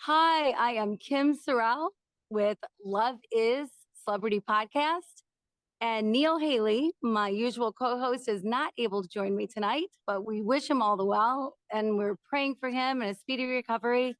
Hi, I am Kim Sorrell with Love is Celebrity Podcast. And Neil Haley, my usual co host, is not able to join me tonight, but we wish him all the well and we're praying for him and a speedy recovery.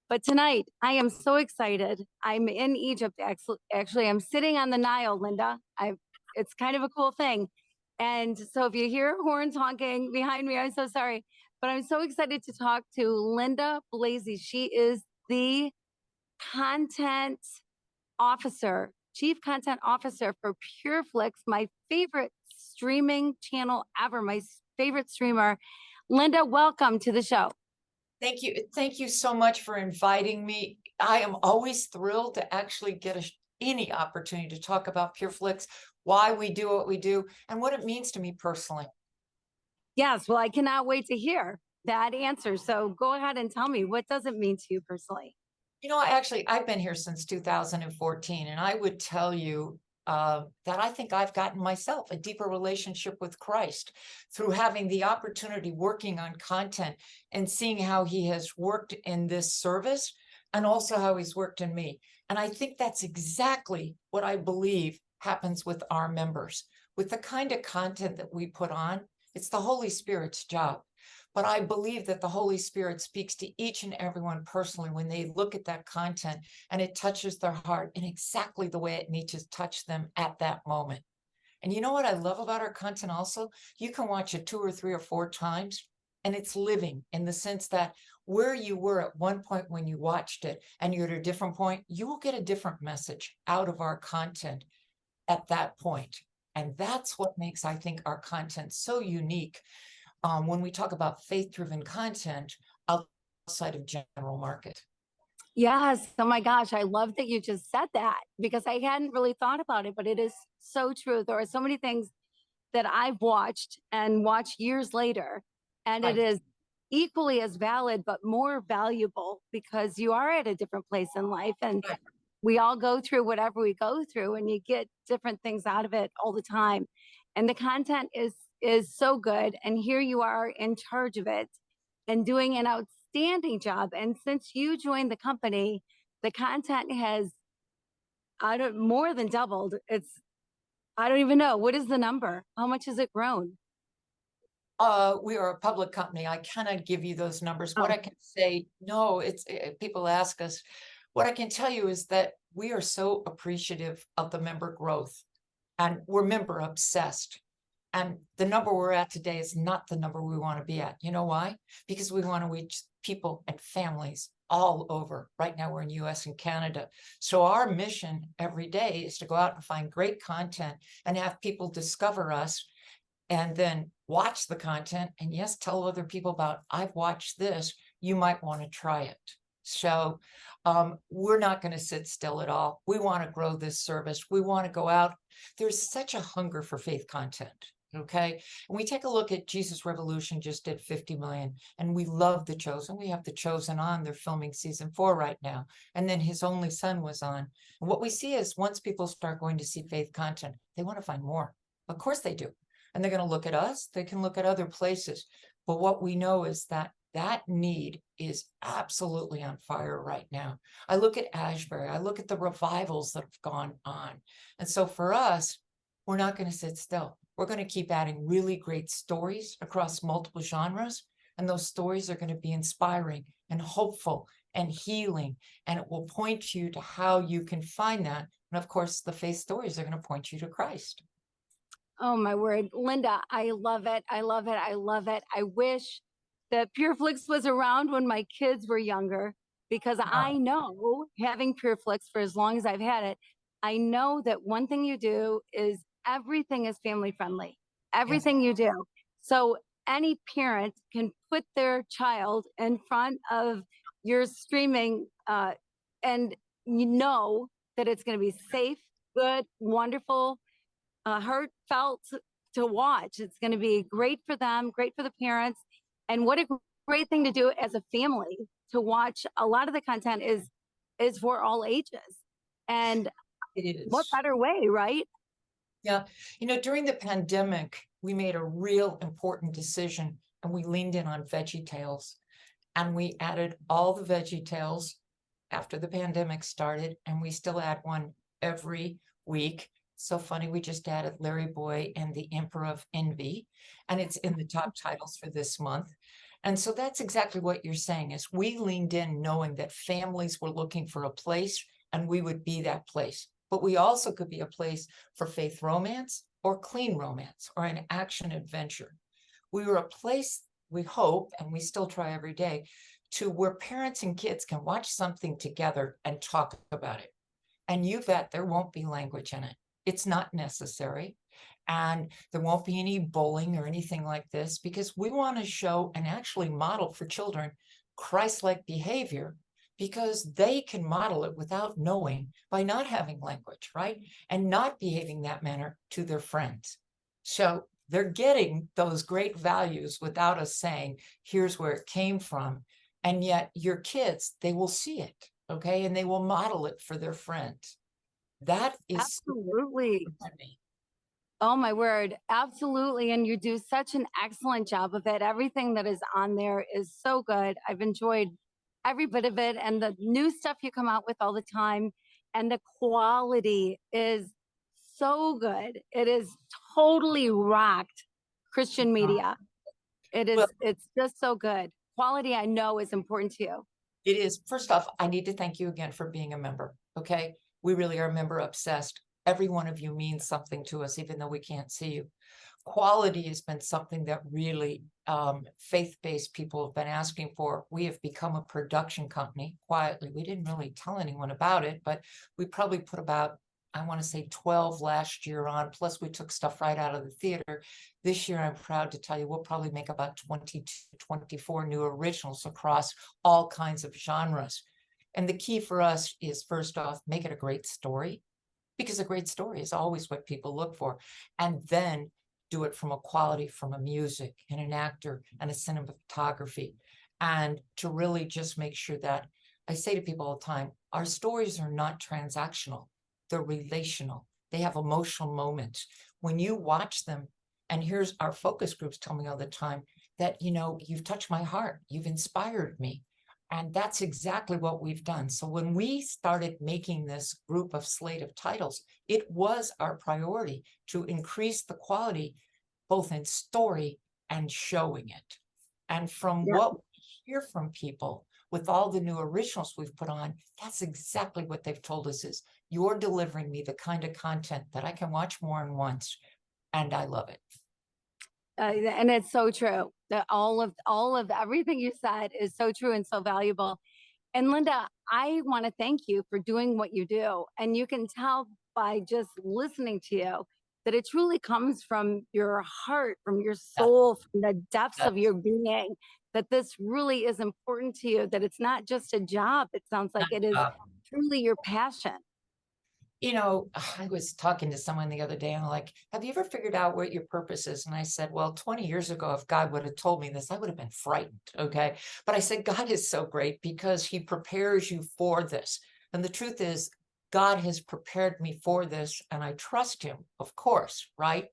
But tonight, I am so excited. I'm in Egypt. Actually, I'm sitting on the Nile, Linda. It's kind of a cool thing. And so if you hear horns honking behind me, I'm so sorry. But I'm so excited to talk to Linda Blazy. She is the content officer, chief content officer for Pure Flix, my favorite streaming channel ever, my favorite streamer. Linda, welcome to the show. Thank you. Thank you so much for inviting me. I am always thrilled to actually get any opportunity to talk about Pure Flix, why we do what we do, and what it means to me personally. Yes, well, I cannot wait to hear that answer. So go ahead and tell me, what does it mean to you personally? I've been here since 2014, and I would tell you that I think I've gotten myself a deeper relationship with Christ through having the opportunity working on content and seeing how he has worked in this service and also how he's worked in me. And I think that's exactly what I believe happens with our members. With the kind of content that we put on, it's the Holy Spirit's job. But I believe that the Holy Spirit speaks to each and everyone personally when they look at that content and it touches their heart in exactly the way it needs to touch them at that moment. And you know what I love about our content also? You can watch it 2 or 3 or 4 times and it's living in the sense that where you were at one point when you watched it and you're at a different point, you will get a different message out of our content at that point. And that's what makes, I think, our content so unique when we talk about faith-driven content outside of general market. Yes. Oh my gosh. I love that you just said that because I hadn't really thought about it, but it is so true. There are so many things that I've watched and watched years later, and it Right. is equally as valid, but more valuable because you are at a different place in life. And Right. we all go through whatever we go through, and you get different things out of it all the time. And the content is so good. And here you are in charge of it and doing an outstanding job. And since you joined the company, the content has I don't more than doubled. I don't even know. What is the number? How much has it grown? We are a public company. I cannot give you those numbers. What Oh, I can say, no, people ask us. What I can tell you is that we are so appreciative of the member growth, and we're member obsessed. And the number we're at today is not the number we want to be at. You know why? Because we want to reach people and families all over. Right now, we're in US and Canada. So our mission every day is to go out and find great content and have people discover us and then watch the content. And yes, tell other people about, I've watched this, you might want to try it. So we're not going to sit still at all. We want to grow this service. We want to go out. There's such a hunger for faith content. Okay. And we take a look at Jesus Revolution just did 50 million, and we love The Chosen. We have The Chosen on. They're filming season 4 right now. And then His Only Son was on. And what we see is once people start going to see faith content, they want to find more. Of course they do. And they're going to look at us. They can look at other places. But what we know is that that need is absolutely on fire right now. I look at Ashbury. I look at the revivals that have gone on. And so for us, we're not going to sit still. We're going to keep adding really great stories across multiple genres. And those stories are going to be inspiring and hopeful and healing. And it will point you to how you can find that. And of course, the faith stories are going to point you to Christ. oh my word. Linda, I love it. I love it. I love it. I wish that Pure Flix was around when my kids were younger because I know, having Pure Flix for as long as I've had it, I know that one thing you do is everything is family friendly. Yes. Everything you do. So any parent can put their child in front of your streaming and you know that it's going to be safe, good, wonderful, heartfelt to watch. It's going to be great for them, great for the parents. And what a great thing to do as a family to watch. A lot of the content is for all ages. And It what is. better way, right? Yeah. During the pandemic, we made a real important decision and we leaned in on Veggie Tales, and we added all the Veggie Tales after the pandemic started, and we still add one every week. So funny, we just added Larry Boy and the Emperor of Envy, and it's in the top titles for this month. And so that's exactly what you're saying is we leaned in knowing that families were looking for a place and we would be that place. But we also could be a place for faith romance or clean romance or an action adventure. We were a place, we hope, and we still try every day, to where parents and kids can watch something together and talk about it. And you bet there won't be language in it. It's not necessary. And there won't be any bullying or anything like this because we want to show and actually model for children Christ-like behavior because they can model it without knowing by not having language, right? And not behaving that manner to their friends. So they're getting those great values without us saying, here's where it came from. And yet your kids, they will see it, okay? And they will model it for their friends. That is Absolutely. Oh my word. Absolutely. And you do such an excellent job of it. Everything that is on there is so good. I've enjoyed every bit of it and the new stuff you come out with all the time. And the quality is so good. It is totally rocked Christian media. Well, It's just so good. Quality I know is important to you. it is. First off, I need to thank you again for being a member. Okay. We really are member obsessed. Every one of you means something to us, even though we can't see you. Quality has been something that really faith-based people have been asking for. We have become a production company quietly. We didn't really tell anyone about it, but we probably put about, I want to say 12 last year on, plus we took stuff right out of the theater. This year, I'm proud to tell you, we'll probably make about 22, 24 new originals across all kinds of genres. And the key for us is, first off, make it a great story, because a great story is always what people look for. And then do it from a quality, from a music and an actor and a cinematography. And to really just make sure that, I say to people all the time, our stories are not transactional. They're relational. They have emotional moments. When you watch them, and here's our focus groups tell me all the time that, you know, you've touched my heart. You've inspired me. And that's exactly what we've done. So when we started making this group of slate of titles, it was our priority to increase the quality, both in story and showing it. And from what we hear from people with all the new originals we've put on, that's exactly what they've told us is, you're delivering me the kind of content that I can watch more than once. And I love it. And it's so true that all of everything you said is so true and so valuable. And Linda, I want to thank you for doing what you do. And you can tell by just listening to you that it truly comes from your heart, from your soul, from the depths of your being, that this really is important to you, that it's not just a job. It sounds like it is truly your passion. You know, I was talking to someone the other day and I'm like, have you ever figured out what your purpose is? And I said, well, 20 years ago, if God would have told me this, I would have been frightened. Okay. But I said, God is so great because he prepares you for this. And the truth is, God has prepared me for this and I trust him, of course, right?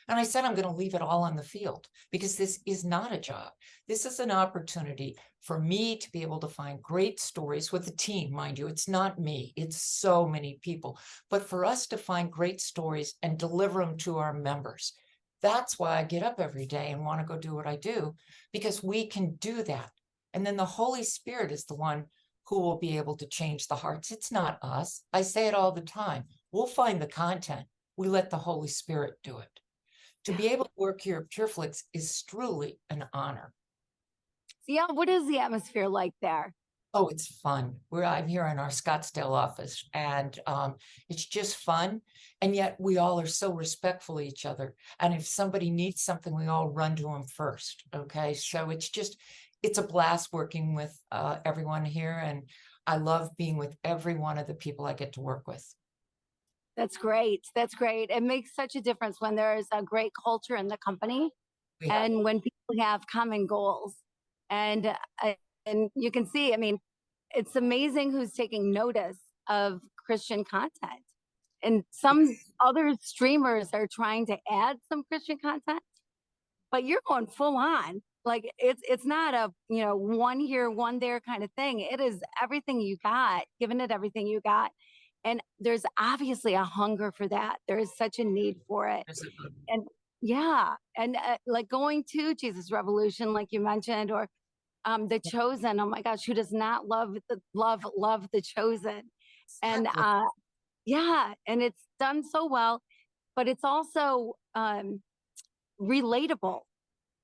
And I said, I'm going to leave it all on the field because this is not a job. This is an opportunity for me to be able to find great stories with a team, mind you. It's not me, it's so many people. But for us to find great stories and deliver them to our members, that's why I get up every day and want to go do what I do, because we can do that. And then the Holy Spirit is the one who will be able to change the hearts. It's not us. I say it all the time. We'll find the content. We let the Holy Spirit do it. To be able to work here at Pure Flix is truly an honor. Yeah, what is the atmosphere like there? Oh, it's fun. I'm here in our Scottsdale office, and it's just fun. And yet we all are so respectful of each other. And if somebody needs something, we all run to them first. Okay, so it's a blast working with everyone here, and I love being with every one of the people I get to work with. That's great. That's great. It makes such a difference when there's a great culture in the company and when people have common goals. And and you can see, I mean, it's amazing who's taking notice of Christian content. And some other streamers are trying to add some Christian content, but you're going full on. Like it's not a, one here, one there kind of thing. It is everything you got, giving it everything you got. And there's obviously a hunger for that. There is such a need for it. There's a- And yeah, and like going to Jesus Revolution, like you mentioned, or The Chosen. Oh my gosh, who does not love The Chosen? And Exactly. yeah, and it's done so well, but it's also relatable,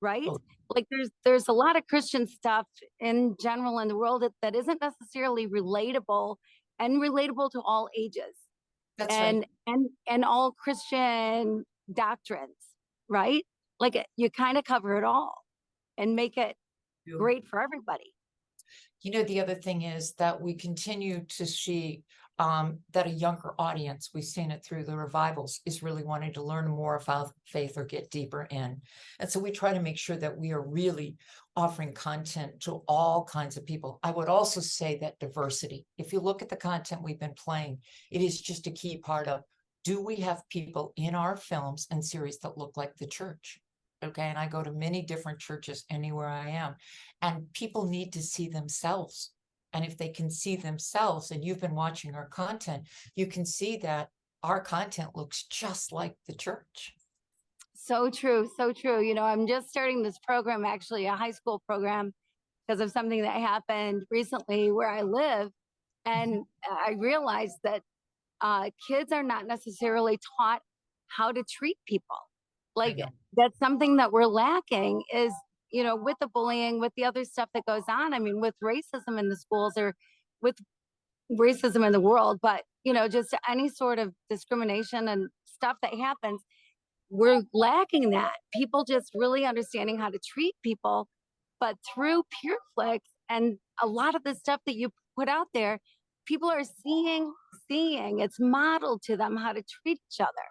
right? Oh, Like there's a lot of Christian stuff in general in the world that isn't necessarily relatable and relatable to all ages that's right. and all Christian doctrines, right? Like you kind of cover it all and make it You great for everybody. the other thing is that we continue to see that a younger audience, we've seen it through the revivals, is really wanting to learn more about faith or get deeper in. And so we try to make sure that we are really offering content to all kinds of people. I would also say that diversity, if you look at the content we've been playing, it is just a key part of, do we have people in our films and series that look like the church? Okay, and I go to many different churches anywhere I am, and people need to see themselves. And if they can see themselves, and you've been watching our content, you can see that our content looks just like the church. So true, so true. I'm just starting this program, actually, a high school program, because of something that happened recently where I live. Mhm. And I realized that kids are not necessarily taught how to treat people. I Like know. that's something that we're lacking is, with the bullying, with the other stuff that goes on. I mean, with racism in the schools or with racism in the world, but, just any sort of discrimination and stuff that happens, we're lacking that. People just really understanding how to treat people. But through Pure Flix and a lot of the stuff that you put out there, people are seeing it's modeled to them how to treat each other.